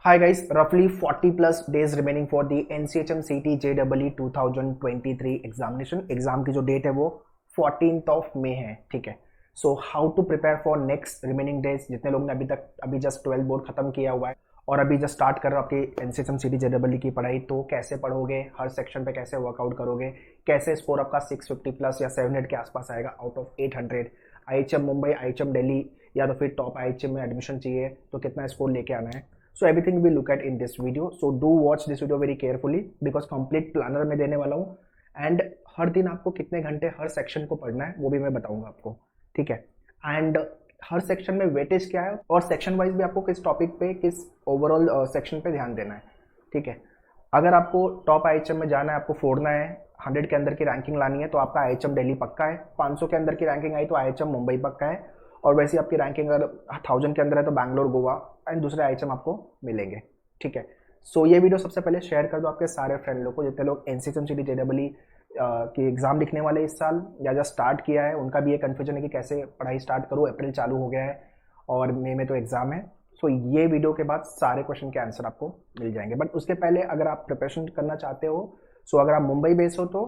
Hi guys, roughly 40 plus days remaining for the NCHM CT JEE 2023 examination. Exam की जो date है वो 14th of May है। ठीक है, so how to prepare for next remaining days. जितने लोगों ने अभी जस्ट 12 बोर्ड खत्म किया हुआ है और अभी जस्ट स्टार्ट कर रहे हो आपकी NCHM CT JEE की पढ़ाई, तो कैसे पढ़ोगे, हर सेक्शन पे कैसे वर्कआउट करोगे, कैसे स्कोर आपका 650 प्लस या 700 के आसपास आएगा out of 800। IHM Mumbai, IHM Delhi या तो फिर टॉप IHM में एडमिशन चाहिए तो कितना स्कोर लेके आना है। So everything we look at in this video. So do watch this video very carefully because complete planner मैं देने वाला हूँ and हर दिन आपको कितने घंटे हर सेक्शन को पढ़ना है वो भी मैं बताऊंगा आपको। ठीक है, एंड हर सेक्शन में वेटेज क्या है और सेक्शन वाइज भी आपको किस टॉपिक पे, किस ओवरऑल सेक्शन पे ध्यान देना है। ठीक है, अगर आपको टॉप IHM में जाना है, आपको फोड़ना है, 100 के अंदर की रैंकिंग लानी है तो आपका IHM दिल्ली पक्का है। 500 के अंदर की रैंकिंग आई तो IHM मुंबई पक्का है, और वैसे आपकी रैंकिंग अगर 1000 के अंदर है तो बैंगलोर, गोवा एंड दूसरे IHM आपको मिलेंगे। ठीक है, सो ये वीडियो सबसे पहले शेयर कर दो आपके सारे फ्रेंड लोग को। जितने लोग NCHM CT JEE की एग्जाम लिखने वाले इस साल या जस्ट स्टार्ट किया है, उनका भी ये कन्फ्यूजन है कि कैसे पढ़ाई स्टार्ट करूँ। अप्रैल चालू हो गया है और मई में तो एग्जाम है। सो ये वीडियो के बाद सारे क्वेश्चन के आंसर आपको मिल जाएंगे। बट उसके पहले अगर आप प्रिपरेशन करना चाहते हो, सो अगर आप मुंबई बेस हो तो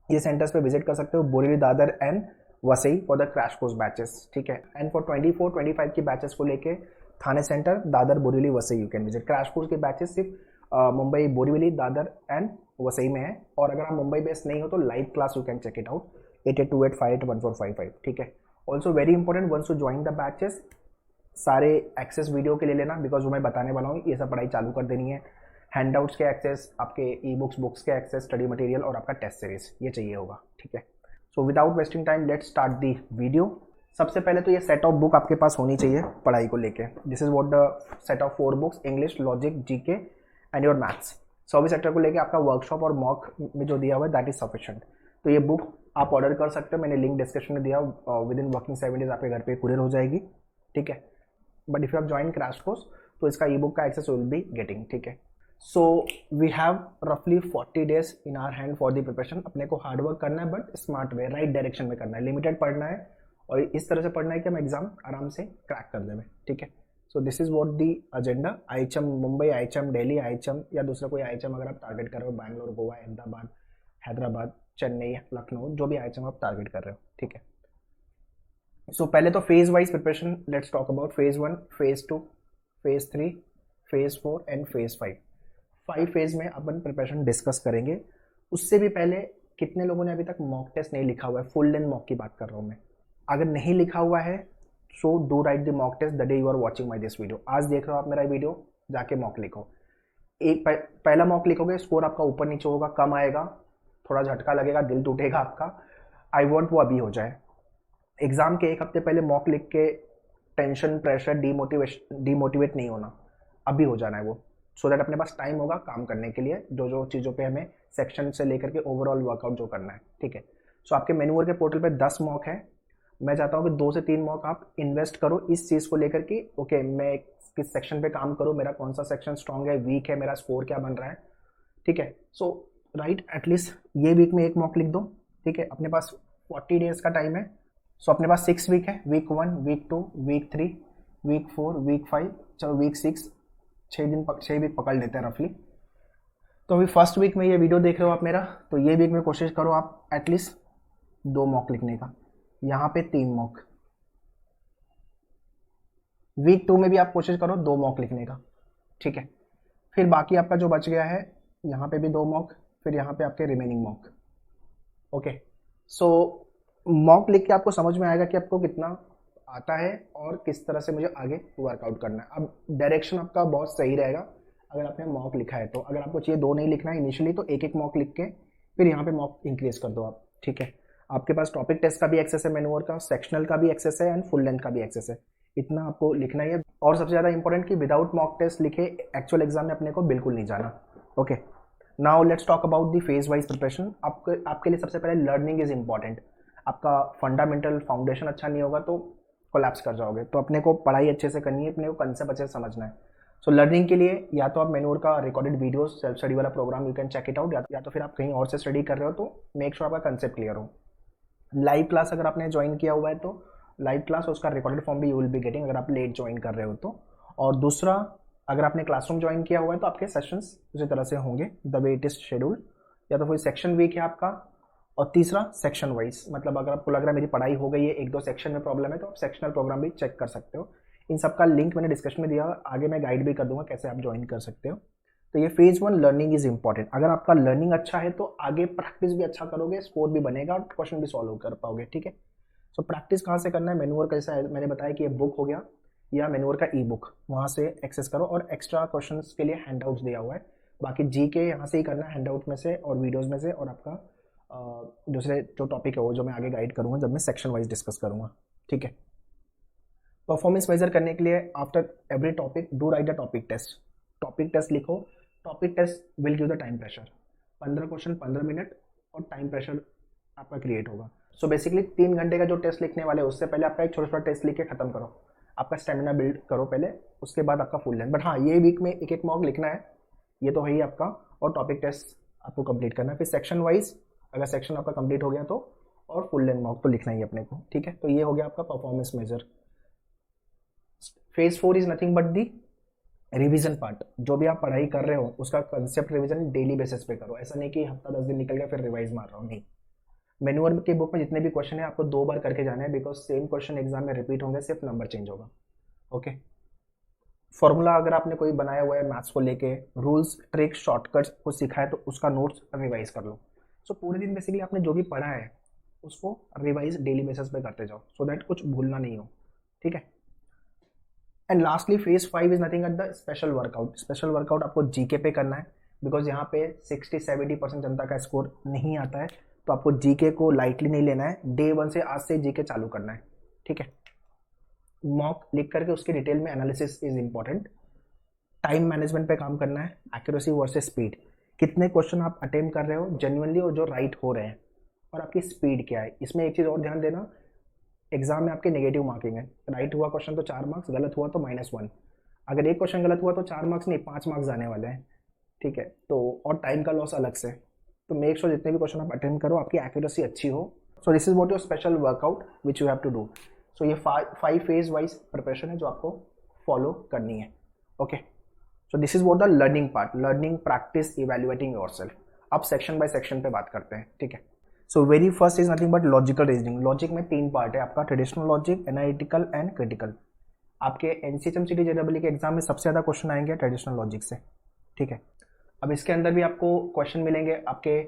ये सेंटर्स पे विजिट कर सकते हो, Borivali, Dadar and Vasai for the crash course batches. ठीक है, एंड फॉर 24-25 की बैचेस को लेके Thane center, Dadar, Borivali, Vasai you can visit. Crash course के बैचेस सिर्फ मुंबई, बोरीवली, दादर एंड वसई में है। और अगर आप मुंबई बेस्ड नहीं हो तो live class you can check it out 8828581455। ठीक है, also very important, once to join the batches सारे एक्सेस वीडियो के ले लेना, बिकॉज वो मैं बताने वाला हूँ ये सब पढ़ाई चालू कर देनी है। हैंडआउट्स के एक्सेस, आपके ई बुक्स के एक्सेस, स्टडी मटेरियल और आपका टेस्ट सीरीज, ये चाहिए होगा। ठीक है, so without wasting time let's start the video. सबसे पहले तो ये सेट ऑफ बुक आपके पास होनी चाहिए पढ़ाई को लेके। This is what the set of 4 books, English, logic, GK and your maths. Service sector को लेके आपका वर्कशॉप और मॉक में जो दिया हुआ है दैट इज सफिशिएंट। तो ये बुक आप ऑर्डर कर सकते हो, मैंने लिंक डिस्क्रिप्शन में दिया। विद इन वर्किंग 7 डेज आपके घर पे कुरियर हो जाएगी। ठीक है, but if you have join crash course तो इसका ई बुक का एक्सेस विल बी गेटिंग। ठीक है, सो वी हैव रफली 40 days in our hand for the preparation. अपने को हार्डवर्क करना है but smart way, right direction में करना है, लिमिटेड पढ़ना है और इस तरह से पढ़ना है कि हम एग्जाम आराम से क्रैक कर दें। ठीक है, so this is what the agenda. IHM Mumbai, IHM Delhi, IHM या दूसरा कोई IHM अगर आप टारगेट कर रहे हो, बैंगलोर, गोवा, अहमदाबाद, हैदराबाद, चेन्नई, लखनऊ, जो भी IHM आप टारगेट कर रहे हो। ठीक है, सो पहले तो phase wise preparation let's talk about phase 1, phase 2, phase 3, phase 4 and phase 5। 5 phase में अपन प्रिपरेशन डिस्कस करेंगे। उससे भी पहले कितने लोगों ने अभी तक मॉक टेस्ट नहीं लिखा हुआ है? फुल लेंथ मॉक की बात कर रहा हूँ मैं। अगर नहीं लिखा हुआ है so do write the mock test the day you are watching my this video. आज देख रहे हो आप मेरा वीडियो, जाके मॉक लिखो। एक पहला मॉक लिखोगे, स्कोर आपका ऊपर नीचे होगा, कम आएगा, थोड़ा झटका लगेगा, दिल टूटेगा आपका। आई वॉन्ट वो अभी हो जाए। एग्जाम के 1 हफ्ते पहले मॉक लिख के टेंशन, प्रेशर, डीमोटिवेट नहीं होना, अभी हो जाना है वो, सो दैट अपने पास टाइम होगा काम करने के लिए, जो जो चीज़ों पे हमें सेक्शन से लेकर के ओवरऑल वर्कआउट जो करना है। ठीक है, सो आपके मेन्यूअर के पोर्टल पे 10 मॉक है। मैं चाहता हूँ कि 2 से 3 मॉक आप इन्वेस्ट करो इस चीज़ को लेकर कि ओके मैं किस सेक्शन पे काम करूँ, मेरा कौन सा सेक्शन स्ट्रॉन्ग है, वीक है, मेरा स्कोर क्या बन रहा है। ठीक है, सो राइट एटलीस्ट ये वीक में 1 मॉक लिख दो। ठीक है, अपने पास 40 डेज का टाइम है। सो अपने पास 6 वीक है, week 1, week 2, week 3, week 4, week 5, चलो वीक 6, 6 वीक पकड़ लेते हैं रफली। तो अभी फर्स्ट वीक में ये वीडियो देख रहे हो आप मेरा, तो ये वीक में कोशिश करो आप एटलीस्ट 2 मॉक लिखने का, यहाँ पे 3 मॉक। वीक 2 में भी आप कोशिश करो 2 मॉक लिखने का। ठीक है, फिर बाकी आपका जो बच गया है, यहाँ पे भी 2 मॉक, फिर यहाँ पे आपके रिमेनिंग मॉक। ओके, सो मॉक लिख के आपको समझ में आएगा कि आपको कितना आता है और किस तरह से मुझे आगे वर्कआउट करना है। अब डायरेक्शन आपका बहुत सही रहेगा अगर आपने मॉक लिखा है तो। अगर आपको चाहिए 2 नहीं लिखना है इनिशियली तो 1-1 मॉक लिख के फिर यहाँ पे मॉक इंक्रीज कर दो आप। ठीक है, आपके पास टॉपिक टेस्ट का भी एक्सेस है, मेन्यूअर का, सेक्शनल का भी एक्सेस है एंड फुल लेंथ का भी एक्सेस है। इतना आपको लिखना ही है। और सबसे ज़्यादा इंपॉर्टेंट कि विदाउट मॉक टेस्ट लिखे एक्चुअल एग्जाम में अपने को बिल्कुल नहीं जाना। Okay, now let's talk about the phase wise preparation. आपके लिए सबसे पहले लर्निंग इज इंपॉर्टेंट। आपका फंडामेंटल फाउंडेशन अच्छा नहीं होगा तो कोलैप्स कर जाओगे। तो अपने को पढ़ाई अच्छे से करनी है, अपने को कंसेप्ट अच्छे से समझना है। सो लर्निंग के लिए या तो आप मेन्यूअर का रिकॉर्डेड वीडियोस, सेल्फ स्टडी वाला program you can check it out, या तो फिर आप कहीं और से स्टडी कर रहे हो तो मेक श्योर आपका कंसेप्ट क्लियर हो। लाइव क्लास अगर आपने ज्वाइन किया हुआ है तो लाइव क्लास उसका रिकॉर्डेड फॉर्म भी यू विल बी गेटिंग अगर आप लेट ज्वाइन कर रहे हो तो। और दूसरा, अगर आपने क्लासरूम ज्वाइन किया हुआ है तो आपके सेशंस उसी तरह से होंगे the way it is schedule, या तो कोई सेक्शन वीक है आपका, और तीसरा सेक्शन वाइज, मतलब अगर आपको लग रहा है मेरी पढ़ाई हो गई है, एक दो सेक्शन में प्रॉब्लम है, तो आप सेक्शनल प्रोग्राम भी चेक कर सकते हो। इन सबका लिंक मैंने डिस्कशन में दिया, आगे मैं गाइड भी कर दूंगा कैसे आप ज्वाइन कर सकते हो। तो ये फेज 1 लर्निंग इज इंपॉर्टेंट। अगर आपका लर्निंग अच्छा है तो आगे प्रैक्टिस भी अच्छा करोगे, स्कोर भी बनेगा और क्वेश्चन भी सॉल्व कर पाओगे, ठीक है। सो प्रैक्टिस कहाँ से करना है, मेन्यूअर कैसा है, मैंने बताया कि ये बुक हो गया या मेन्यूअर का ई बुक, वहाँ से एक्सेस करो, और एक्स्ट्रा क्वेश्चन के लिए हैंड आउट्स दिया हुआ है। बाकी जी के यहाँ से ही करना है, हैंड आउट में से और वीडियोज़ में से, और आपका दूसरे जो टॉपिक है वो जो मैं आगे गाइड करूँगा जब मैं सेक्शन वाइज डिस्कस करूँगा, ठीक है। परफॉर्मेंस मेजर करने के लिए after every topic do write the topic test. Topic test लिखो, topic test will give the time pressure, 15 question 15 minute और टाइम प्रेशर आपका क्रिएट होगा। सो बेसिकली 3 घंटे का जो टेस्ट लिखने वाले उससे पहले आपका एक छोटा छोटा टेस्ट लिख के खत्म करो, आपका स्टेमिना बिल्ड करो पहले, उसके बाद आपका फुल लेंथ। बट हाँ, ये वीक में एक एक मॉक लिखना है, ये तो है ही आपका, और टॉपिक टेस्ट आपको कंप्लीट करना है। फिर सेक्शन वाइज अगर सेक्शन आपका कंप्लीट हो गया तो, और फुल लेंथ मॉक तो लिखना ही अपने को, ठीक है। तो ये हो गया आपका performance measure. Phase 4 is nothing but the revision part. जो भी आप पढ़ाई कर रहे हो उसका कंसेप्ट रिवीजन डेली बेसिस पे करो, ऐसा नहीं कि हफ्ता 10 दिन निकल गया फिर रिवाइज मार रहा हूँ, नहीं। मैनुअल के बुक में जितने भी क्वेश्चन है आपको 2 बार करके जाना है, बिकॉज सेम क्वेश्चन एग्जाम में रिपीट होंगे, सिर्फ नंबर चेंज होगा, ओके। फॉर्मूला अगर आपने कोई बनाया हुआ है मैथ्स को लेके, रूल्स ट्रिक शॉर्टकट्स को सीखा है तो उसका नोट्स रिवाइज कर लो। सो पूरे दिन बेसिकली आपने जो भी पढ़ा है उसको रिवाइज डेली बेसिस पे करते जाओ, सो दैट कुछ भूलना नहीं हो, ठीक है। And lastly phase 5 is nothing at the special workout. Special workout आपको जीके पे करना है, बिकॉज यहाँ पे 60-70% जनता का स्कोर नहीं आता है, तो आपको जीके को लाइटली नहीं लेना है, डे 1 से आज से जीके चालू करना है, ठीक है। मॉक लिख करके उसके डिटेल में analysis is important. Time management पे काम करना है, एक्यूरेसी वर्सेस स्पीड, कितने क्वेश्चन आप अटेम्प्ट कर रहे हो जेन्युइनली और जो राइट हो रहे हैं, और आपकी स्पीड क्या है। इसमें एक चीज़ और ध्यान देना, एग्जाम में आपके नेगेटिव मार्किंग है, राइट हुआ क्वेश्चन तो 4 मार्क्स, गलत हुआ तो -1। अगर एक क्वेश्चन गलत हुआ तो 4 मार्क्स नहीं 5 मार्क्स आने वाले हैं, ठीक है। तो और टाइम का लॉस अलग से, तो मेक श्योर जितने भी क्वेश्चन आप अटेम्प्ट करो आपकी एक्यूरेसी अच्छी हो। So this is what your special workout which you have to do. So ये 5 फेज वाइज प्रिपरेशन है जो आपको फॉलो करनी है, okay. So this is what the learning part, learning practice evaluating yourself. अब सेक्शन बाय सेक्शन पे बात करते हैं, ठीक है। So very first is nothing but logical reasoning. Logic में 3 पार्ट है आपका, traditional logic, analytical and critical. आपके एनसीएचएम सीटी जेडब्ल्यू के एग्जाम में सबसे ज़्यादा क्वेश्चन आएंगे ट्रेडिशनल लॉजिक से, ठीक है। अब इसके अंदर भी आपको क्वेश्चन मिलेंगे आपके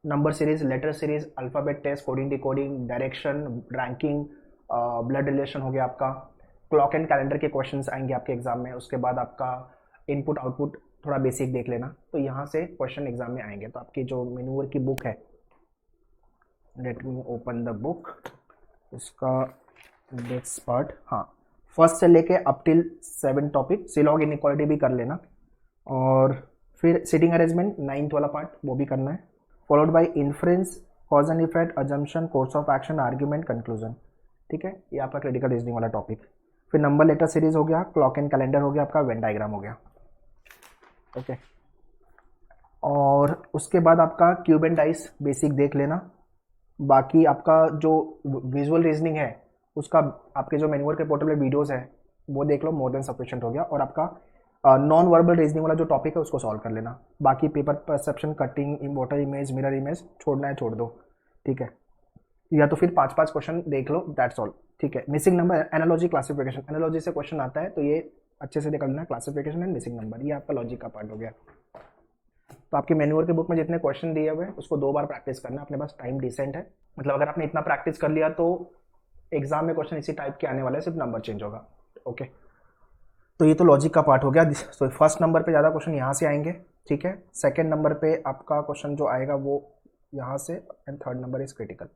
number series, letter series, alphabet test, coding decoding, direction, ranking, blood relation हो गया आपका, क्लॉक एंड कैलेंडर के क्वेश्चंस आएंगे आपके एग्जाम में। उसके बाद आपका इनपुट आउटपुट थोड़ा बेसिक देख लेना, तो यहाँ से क्वेश्चन एग्जाम में आएंगे। तो आपकी जो मैन्यूअर की बुक है, let me open the book, इसका नेक्स्ट पार्ट, हाँ, फर्स्ट से लेके अप टिल 7 टॉपिक, सिलॉग इनइक्वालिटी भी कर लेना, और फिर सिटिंग अरेंजमेंट 9th वाला पार्ट वो भी करना है, followed by inference, cause and effect, assumption, course of action, argument, conclusion, ठीक है। ये आपका क्रिटिकल रीजनिंग वाला टॉपिक। फिर नंबर लेटर सीरीज हो गया, क्लॉक एंड कैलेंडर हो गया, आपका वेन डायग्राम हो गया, ओके। और उसके बाद आपका क्यूब एंड डाइस बेसिक देख लेना। बाकी आपका जो विजुअल रीजनिंग है उसका आपके जो मैन्यूअल के पोर्टल में वीडियोस है वो देख लो, मोर देन सफिशिएंट हो गया। और आपका नॉन वर्बल रीजनिंग वाला जो टॉपिक है उसको सॉल्व कर लेना। बाकी paper perception, cutting, water image, mirror image छोड़ना है छोड़ दो, ठीक है। या तो फिर 5-5 क्वेश्चन देख लो, दैट्स ऑल, ठीक है। Missing number, analogy, classification, analogy से क्वेश्चन आता है तो ये अच्छे से निकलना है, क्लासिफिकेशन एंड मिसिंग नंबर, ये आपका लॉजिक का पार्ट हो गया। तो आपके मैन्यूअल के बुक में जितने क्वेश्चन दिए हुए हैं उसको 2 बार प्रैक्टिस करना, अपने पास टाइम डिसेंट है, मतलब अगर आपने इतना प्रैक्टिस कर लिया तो एग्जाम में क्वेश्चन इसी टाइप के आने वाले हैं, सिर्फ नंबर चेंज होगा, ओके। तो ये तो लॉजिक का पार्ट हो गया। तो फर्स्ट नंबर पे ज़्यादा क्वेश्चन यहाँ से आएंगे, ठीक है। सेकंड नंबर पे आपका क्वेश्चन जो आएगा वो यहाँ से, and third number is critical.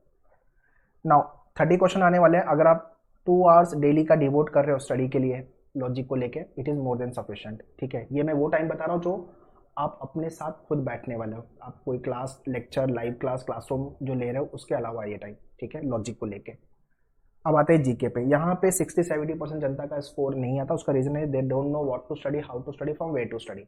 Now 30 question आने वाले हैं। अगर आप 2 आवर्स डेली का डिवोट कर रहे हो स्टडी के लिए लॉजिक को लेके, it is more than sufficient, ठीक है। ये मैं वो टाइम बता रहा हूँ जो आप अपने साथ खुद बैठने वाले हो, आप कोई class, lecture, live class, classroom जो ले रहे हो उसके अलावा ये टाइम, ठीक है, लॉजिक को लेके। अब आते हैं जीके पे। यहाँ पे 60-70% जनता का स्कोर नहीं आता, उसका रीजन है they don't know what to study, how to study, from where to study.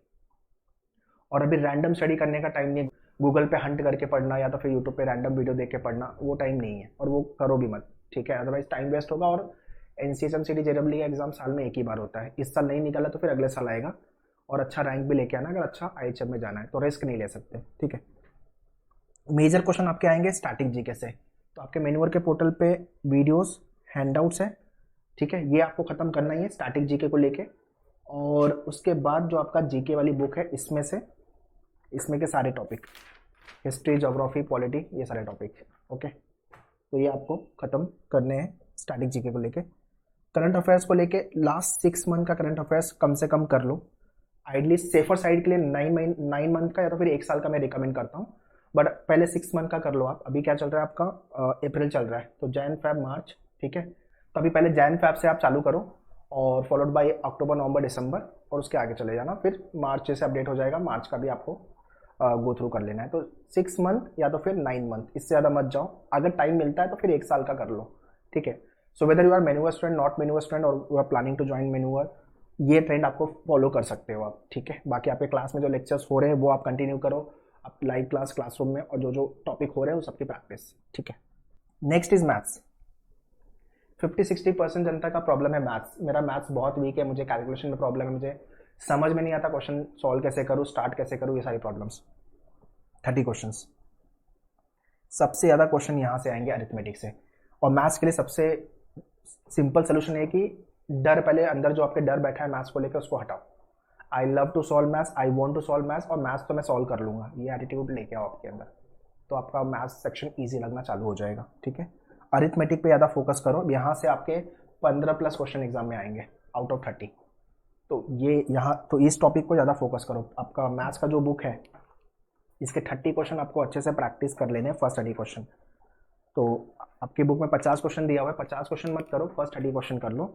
और अभी रैंडम स्टडी करने का टाइम नहीं, गूगल पे हंट करके पढ़ना या तो फिर यूट्यूब पे रैंडम वीडियो देख के पढ़ना, वो टाइम नहीं है, और वो करो भी मत, ठीक है, अदरवाइज टाइम वेस्ट होगा और एनसीएचएम सीटी जेडब्ल्यू का एग्जाम साल में एक ही बार होता है, इस साल नहीं निकाला तो फिर अगले साल आएगा, और अच्छा रैंक भी लेके आना अगर अच्छा आईएचएम में जाना है, तो रिस्क नहीं ले सकते, ठीक है। मेजर क्वेश्चन आपके आएंगे स्टैटिक जीके से, तो आपके मेन्यूअर के पोर्टल पे वीडियोस हैंडआउट्स है, ठीक है, ये आपको खत्म करना ही है स्टैटिक जीके को लेके। और उसके बाद जो आपका जीके वाली बुक है इसमें के सारे टॉपिक, हिस्ट्री, ज्योग्राफी, पॉलिटी, ये सारे टॉपिक, ओके, तो ये आपको खत्म करने हैं स्टैटिक जीके को लेके। करंट अफेयर्स को लेके लास्ट 6 मंथ का करंट अफेयर्स कम से कम कर लो, आइडली सेफर साइड के लिए 9 मंथ का या तो फिर 1 साल का मैं रिकमेंड करता हूँ, बट पहले 6 मंथ का कर लो आप। अभी क्या चल रहा है आपका, अप्रैल चल रहा है, तो जैन फेब मार्च, ठीक है, तो अभी पहले जैन फेब से आप चालू करो और फॉलोड बाय अक्टूबर नवंबर दिसंबर, और उसके आगे चले जाना, फिर मार्च से अपडेट हो जाएगा, मार्च का भी आपको गो थ्रू कर लेना है। तो 6 मंथ या तो फिर 9 मंथ, इससे ज़्यादा मत जाओ, अगर टाइम मिलता है तो फिर 1 साल का कर लो, ठीक है। सो वेदर यू आर मेन्यूअर स्टूडेंट, नॉट मेन्यूअर स्टूडेंट, और you are planning to join मेन्यूअर, ये ट्रेंड आपको फॉलो कर सकते हो आप, ठीक है। बाकी आपके क्लास में जो लेक्चर्स हो रहे हैं वो आप कंटिन्यू करो, आप लाइव क्लासरूम में, और जो टॉपिक हो रहे हैं वो सबकी प्रैक्टिस, ठीक है। Next is maths. 50-60% जनता का प्रॉब्लम है मैथ्स। मेरा मैथ्स बहुत वीक है, मुझे कैलकुलेशन में प्रॉब्लम है, मुझे समझ में नहीं आता क्वेश्चन सॉल्व कैसे करूँ, स्टार्ट कैसे करूँ, ये सारी प्रॉब्लम्स। 30 क्वेश्चंस, सबसे ज़्यादा क्वेश्चन यहाँ से आएंगे अरिथमेटिक से, और मैथ्स के लिए सबसे सिंपल सोल्यूशन है कि डर, पहले अंदर जो आपके डर बैठा है मैथ्स को लेकर उसको हटाओ। I love to solve maths, I want to solve maths, और मैथ्स तो मैं सॉल्व कर लूँगा, ये एटीट्यूड लेके आओ आपके अंदर, तो आपका मैथ्स सेक्शन ईजी लगना चालू हो जाएगा, ठीक है। अरिथमेटिक पे ज़्यादा फोकस करो, यहाँ से आपके 15+ क्वेश्चन एग्जाम में आएंगे आउट ऑफ 30, तो ये यहाँ तो इस टॉपिक को ज़्यादा फोकस करो। आपका मैथ्स का जो बुक है इसके 30 क्वेश्चन आपको अच्छे से प्रैक्टिस कर लेने हैं, फर्स्ट 30 क्वेश्चन। तो आपकी बुक में 50 क्वेश्चन दिया हुआ है, 50 क्वेश्चन मत करो, फर्स्ट 30 क्वेश्चन कर लो।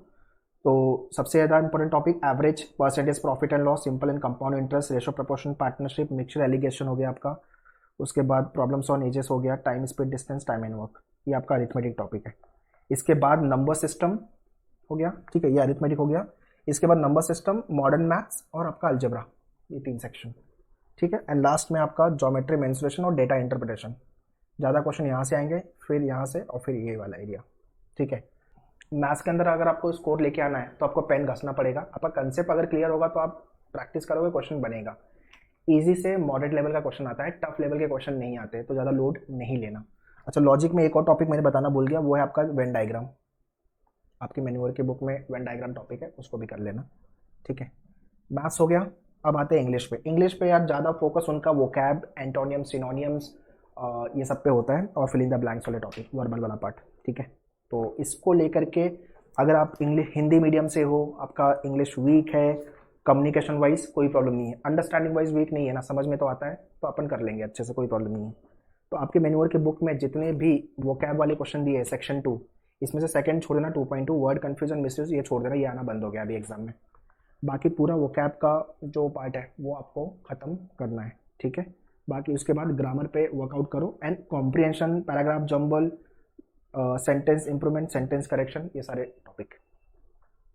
तो सबसे ज़्यादा important topic average, percentage, profit and loss, simple and compound interest, ratio proportion, partnership, mixture allegation हो गया आपका। उसके बाद प्रॉब्लम्स ऑन एजेस हो गया, time, speed, distance, time and work, ये आपका अरिथमेटिक टॉपिक है। इसके बाद नंबर सिस्टम हो गया, ठीक है, ये अरिथमेटिक हो गया। इसके बाद नंबर सिस्टम, मॉडर्न मैथ्स और आपका अलजेब्रा, ये 3 सेक्शन, ठीक है। एंड लास्ट में आपका ज्योमेट्री, मेंसुरेशन और डेटा इंटरप्रिटेशन। ज़्यादा क्वेश्चन यहाँ से आएंगे, फिर यहाँ से, और फिर ये वाला एरिया, ठीक है। मैथ्स के अंदर अगर आपको स्कोर लेके आना है तो आपको पेन घसना पड़ेगा, आपका कंसेप्ट अगर क्लियर होगा तो आप प्रैक्टिस करोगे, क्वेश्चन बनेगा। इजी से मॉडरेट लेवल का क्वेश्चन आता है, टफ लेवल के क्वेश्चन नहीं आते, तो ज़्यादा लोड नहीं लेना। अच्छा, लॉजिक में एक और टॉपिक मैंने बताना भूल गया, वो है आपका वेन डायग्राम। आपकी मेन्यूअर की बुक में वेन डायग्राम टॉपिक है, उसको भी कर लेना, ठीक है। मैथ्स हो गया, अब आते हैं इंग्लिश पे। इंग्लिश पे यार ज़्यादा फोकस उनका वोकैब, एंटोनियम्स, सिनोनियम्स, ये सब पे होता है, और फिल इन द ब्लैंक्स वाले टॉपिक, वर्बल वाला पार्ट, ठीक है। तो इसको लेकर के अगर आप इंग्लिश हिंदी मीडियम से हो, आपका इंग्लिश वीक है, कम्युनिकेशन वाइज कोई प्रॉब्लम नहीं है, अंडरस्टैंडिंग वाइज वीक नहीं है ना, समझ में तो आता है, तो अपन कर लेंगे अच्छे से, कोई प्रॉब्लम नहीं है। तो आपके मेन्यूअर के बुक में जितने भी वोकैब वाले क्वेश्चन दिए हैं सेक्शन 2, इसमें से सेकंड छोड़ देना, 2.2 वर्ड कन्फ्यूजन, मिसयूज, ये छोड़ देना, ये आना बंद हो गया अभी एग्जाम में। बाकी पूरा वोकैब का जो पार्ट है वो आपको ख़त्म करना है, ठीक है। बाकी उसके बाद ग्रामर पे वर्कआउट करो, and comprehension, paragraph jumble, sentence improvement, sentence correction, ये सारे टॉपिक,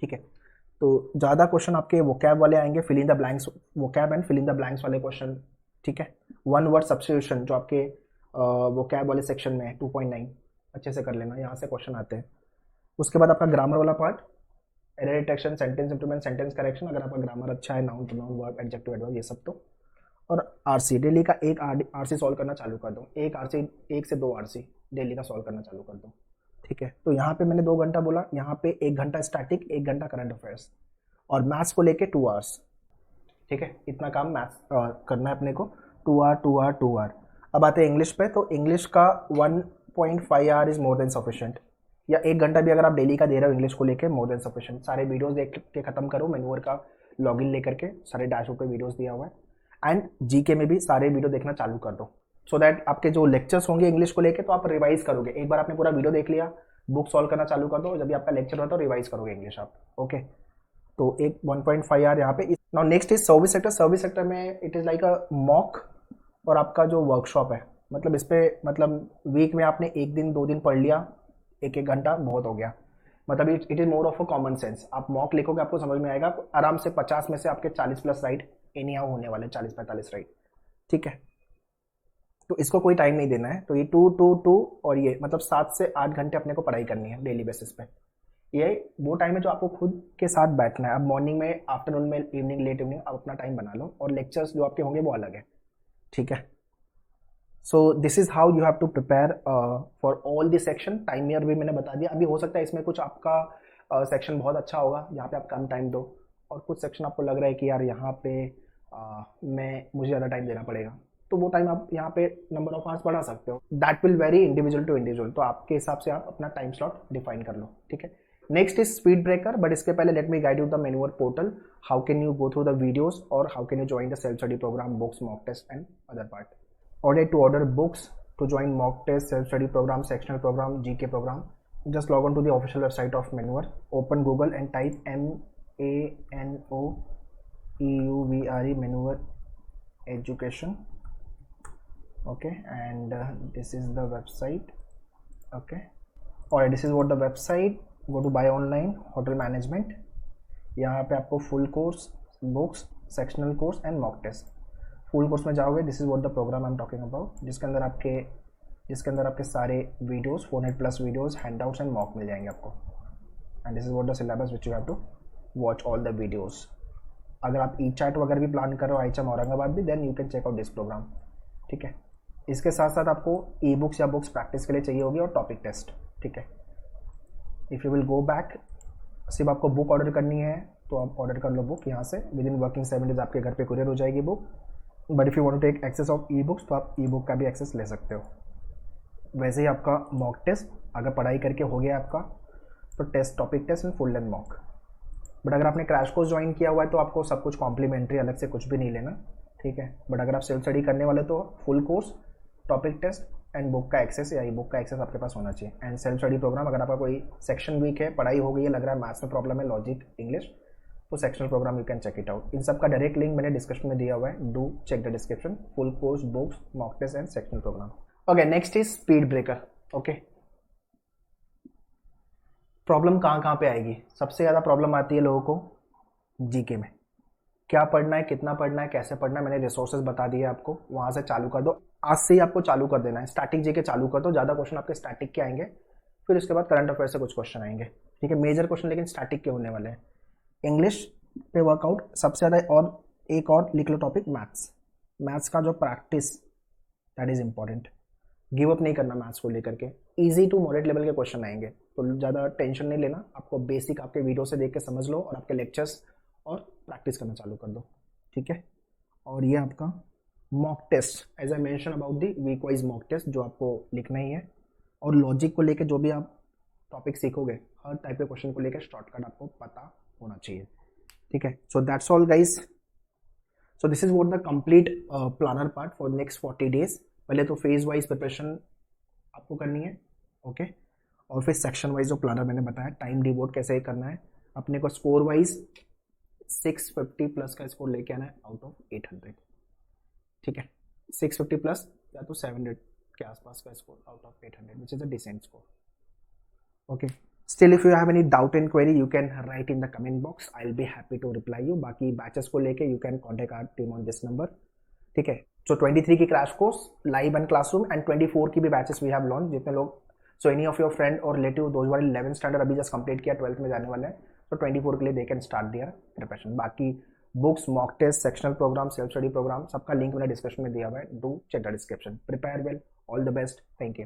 ठीक है। तो ज़्यादा क्वेश्चन आपके वोकैब वाले आएंगे, fill in the blanks, vocab and fill in the blanks वाले क्वेश्चन, ठीक है। 1 वर्ड सब्स्टिट्यूशन जो आपके वोकैब वाले सेक्शन में है 2.9, अच्छे से कर लेना, यहाँ से क्वेश्चन आते हैं। उसके बाद आपका ग्रामर वाला part, error detection, sentence improvement, sentence correction, अगर आपका ग्रामर अच्छा है, noun, pronoun, verb, adjective, adverb, ये सब तो। और आरसी, डेली का एक आरसी सॉल्व करना चालू कर दो, एक आरसी, 1 से 2 आरसी डेली का सॉल्व करना चालू कर दो, ठीक है। तो यहाँ पे मैंने 2 घंटा बोला, यहाँ पे 1 घंटा स्टैटिक, 1 घंटा करंट अफेयर्स, और मैथ्स को लेके 2 आवर्स, ठीक है। इतना काम मैथ्स करना है अपने को, 2 आवर 2 आवर 2 आवर। अब आते हैं इंग्लिश पे, तो इंग्लिश का 1.5 our is more than sufficient, या 1 घंटा भी अगर आप डेली का दे रहे हो इंग्लिश को लेके, मोर देन सफिशिएंट। सारे वीडियोस देख के खत्म करो, मेन्यूअर का लॉगिन लेकर के, सारे डैशबोर्ड पे वीडियोस दिया हुआ है, एंड जीके में भी सारे वीडियो देखना चालू कर दो, सो दैट आपके जो लेक्चर्स होंगे इंग्लिश को लेके तो आप रिवाइज करोगे। एक बार आपने पूरा वीडियो देख लिया, बुक सॉल्व करना चालू कर दो, जब भी आपका लेक्चर होता है तो रिवाइज करोगे इंग्लिश आप, ओके। तो एक 1.5 आवर यहाँ पे। Now next is service sector. Service sector में it is like a mock, और आपका जो वर्कशॉप है, मतलब इस पे, मतलब वीक में आपने 1 दिन 2 दिन पढ़ लिया, 1 घंटा बहुत हो गया, मतलब it is more of a common sense. आप मॉक लिखोगे आपको समझ में आएगा आराम से, 50 में से आपके 40+ राइट एनी हाउ होने वाले, 40-45 राइट, ठीक है। तो इसको कोई टाइम नहीं देना है, तो ये 2 2 2 और ये मतलब 7 से 8 घंटे अपने को पढ़ाई करनी है डेली बेसिस पे। ये वो टाइम है जो आपको खुद के साथ बैठना है। अब मॉर्निंग में, आफ्टरनून में, इवनिंग, लेट इवनिंग, आप अपना टाइम बना लो, और लेक्चर्स जो आपके होंगे वो अलग है, ठीक है। So this is how you have to prepare for all this section. Time year भी मैंने बता दिया। अभी हो सकता है इसमें कुछ आपका सेक्शन बहुत अच्छा होगा जहाँ पे आप कम टाइम दो, और कुछ सेक्शन आपको लग रहा है कि यार यहाँ पे मुझे ज़्यादा टाइम देना पड़ेगा, तो वो टाइम आप यहाँ पे नंबर ऑफ आवर्स बढ़ा सकते हो। That will very individual to individual, तो आपके हिसाब से आप अपना टाइम स्लॉट डिफाइन कर लो, ठीक है। Next is speed breaker, but इसके पहले let me guide you the मेन्यूअर portal, how can you go through the videos, और how can you join the self study program, books, mock test and other part. Order to order books, to join mock test, self-study program, sectional program, GK program. Just log on to the official website of Menware. Open Google and type MANOEUVRE Menware Education. Okay, and this is the website. Okay, alright, this is what the website. Go to buy online, hotel management. यहाँ पे आपको full course, books, sectional course and mock test. Full course में जाओगे, this is what the program I am talking about, जिसके अंदर आपके सारे videos, 400+ videos, handouts and mock मिल जाएंगे आपको। And this is what the syllabus which you have to watch all the videos. अगर आप ई चैट वगैरह भी प्लान कर रहे हो, IHM औरंगाबाद भी, then you can check out this program, ठीक है। इसके साथ साथ आपको ई बुक्स या बुक्स प्रैक्टिस के लिए चाहिए होगी, और टॉपिक टेस्ट, ठीक है। If you will go back, सिर्फ आपको बुक ऑर्डर करनी है तो आप ऑर्डर कर लो बुक यहाँ से, विद इन वर्किंग 7 डेज आपके घर पे कुरियर हो जाएगी book. But if you want to take access of e books, तो आप ई बुक का भी एक्सेस ले सकते हो। वैसे ही आपका मॉक टेस्ट अगर पढ़ाई करके हो गया आपका, तो test, topic test and full length mock. But अगर आपने क्रैश कोर्स ज्वाइन किया हुआ है तो आपको सब कुछ कॉम्प्लीमेंट्री, अलग से कुछ भी नहीं लेना, ठीक है। बट अगर आप सेल्फ स्टडी करने वाले तो full course, topic test and book का एक्सेस या ई बुक का एक्सेस आपके पास होना चाहिए। एंड सेल्फ स्टडी प्रोग्राम, अगर आपका कोई सेक्शन वीक है, पढ़ाई हो गई है, लग रहा है मैथ्स में प्रॉब्लम है, लॉजिक, इंग्लिश, तो sectional program you can check it out. इन सब का डायरेक्ट लिंक मैंने डिस्क्रिप्शन में दिया हुआ है, do check the description. Full course, books, mock test and sectional program. Okay, next is speed breaker. Okay, problem कहाँ पे आएगी? सबसे ज़्यादा प्रॉब्लम आती है लोगों को जीके में। क्या पढ़ना है, कितना पढ़ना है, कैसे पढ़ना है, मैंने रिसोर्सेज बता दिए आपको, वहाँ से चालू कर दो। आज से ही आपको चालू कर देना है, स्टैटिक जीके चालू कर दो। ज़्यादा क्वेश्चन आपके स्टैटिक के आएंगे, फिर उसके बाद करंट अफेयर से कुछ क्वेश्चन आएंगे, ठीक है। मेजर क्वेश्चन लेकिन स्टैटिक के होने वाले हैं। इंग्लिश पे वर्कआउट सबसे ज़्यादा, और एक और लिख लो टॉपिक, मैथ्स। मैथ्स का जो practice, that is important. Give up नहीं करना मैथ्स को लेकर के। इजी टू मॉडरेट लेवल के क्वेश्चन आएंगे, तो ज़्यादा टेंशन नहीं लेना। आपको बेसिक आपके वीडियो से देख के समझ लो, और आपके लेक्चर्स और प्रैक्टिस करना चालू कर दो, ठीक है। और ये आपका mock test, as I mention about the week wise mock test, जो आपको लिखना ही है। और लॉजिक को लेके जो भी आप टॉपिक सीखोगे, हर टाइप के क्वेश्चन को लेकर शॉर्टकट आपको पता होना चाहिए, ठीक है। So that's all guys. So this is what the complete planner part for next 40 days. पहले तो फेज वाइज प्रिपरेशन आपको करनी है, ओके। और फिर सेक्शन वाइज जो प्लानर मैंने बताया, टाइम डिवोट कैसे करना है। अपने को स्कोर वाइज 650+ का स्कोर लेके आना है आउट ऑफ 800, ठीक है। 650+ या तो 700 के आसपास का score out of 800, which is a decent score, okay. Still, if you have any doubt and query, you can write in the comment box. I'll be happy to reply you. बाकी batches को लेके you can contact our team on this number, ठीक है। So 23 की crash course live and classroom, and 24 की भी batches we have launch. जितने लोग, so any of your friend और relative those were 11th standard अभी जस्ट कंप्लीट किया, 12th में जाने वाले हैं, तो 24 के लिए they can start their preparation. बाकी books, mock test, sectional program, self study program, सबका लिंक मैंने डिस्क्रिप्शन में दिया हुआ है। Do check the description. Prepare well, all the best, thank you.